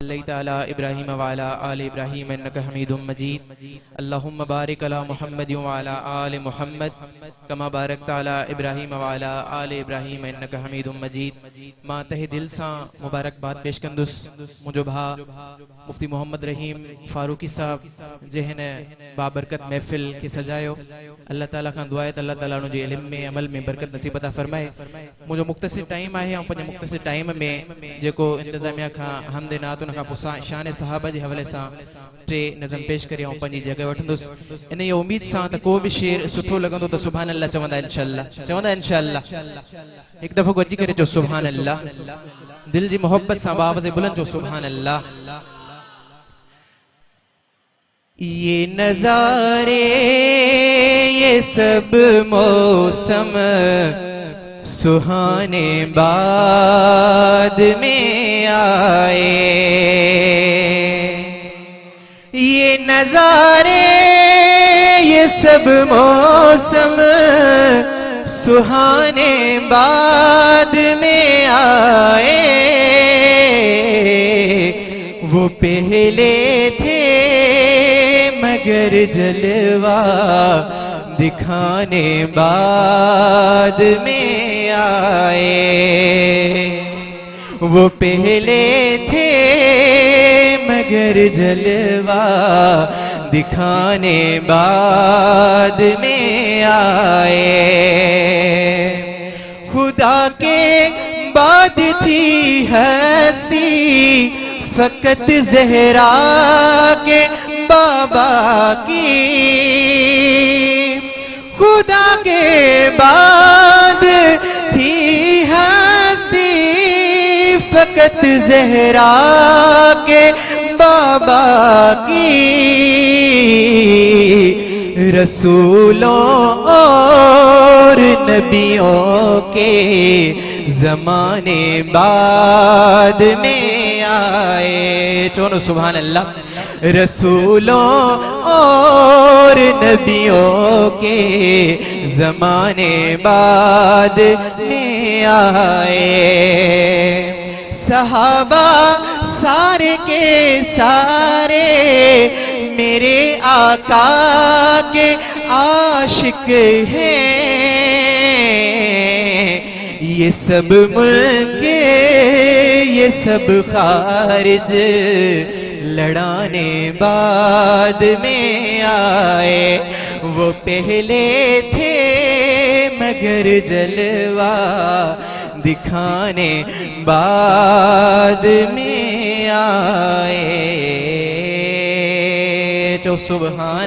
सल्लैता अला इब्राहीम व अला आलि इब्राहीम इन्नका हमीदुम मजीद। अल्लाहुम्मा बारिक अला मुहम्मद व अला आलि मुहम्मद कमा बारकता अला इब्राहीम व अला आलि इब्राहीम इन्नका हमीदुम मजीद। मां तहे दिल सां मुबारकबाद पेश कंदुस मुंहिंजो भा मुफ्ती मोहम्मद रहीम फारूकी साहब जहिन बाबरकत महफ़िल खे सजायो। अल्लाह ताला खां दुआ आहे त अल्लाह ताला उनजे इल्म में अमल में बरकत नसीब अता फरमाए। मुंहिंजो मुख़्तसिर टाइम आहे ऐं पंहिंजे मुख़्तसिर टाइम में जेको इंतज़ामिया खां हमदे नात उन खां पोइ शान सहाबा जे हवाले सां टे नज़म पेश करे ऐं पंहिंजी जॻह वठंदुसि इन ई उम्मीद सां त को बि शेर सुठो लॻंदो त सुभान अल्लाह चवंदा इंशाअल्लाह हिकु दफ़ो गॾिजी करे चओ सुभान अल्लाह। दिल जी मोहब्बत सां आवाज़ बुलंद जो सुभान अल्लाह। ये नज़ारे ये सब मौसम सुहाने बाद में आए। ये नज़ारे ये सब मौसम सुहाने बाद में आए। वो पहले थे मगर जलवा दिखाने बाद में आए। वो पहले थे मगर जलवा दिखाने बाद में आए। खुदा के बाद थी हस्ती फकत ज़हरा के बाबा की। खुदा के बाद थी हस्ती फकत ज़हरा के बाबा की। रसूलों और नबियों के ज़माने बाद में आए। चलो सुभान अल्लाह। रसूलों और नबियों के ज़माने बाद में आए। सहाबा सारे के सारे मेरे आका के आशिक हैं। ये सब मुल्के ये सब खारिज लड़ाने बाद में आए। वो पहले थे मगर जलवा दिखाने बाद में आए। तो सुभान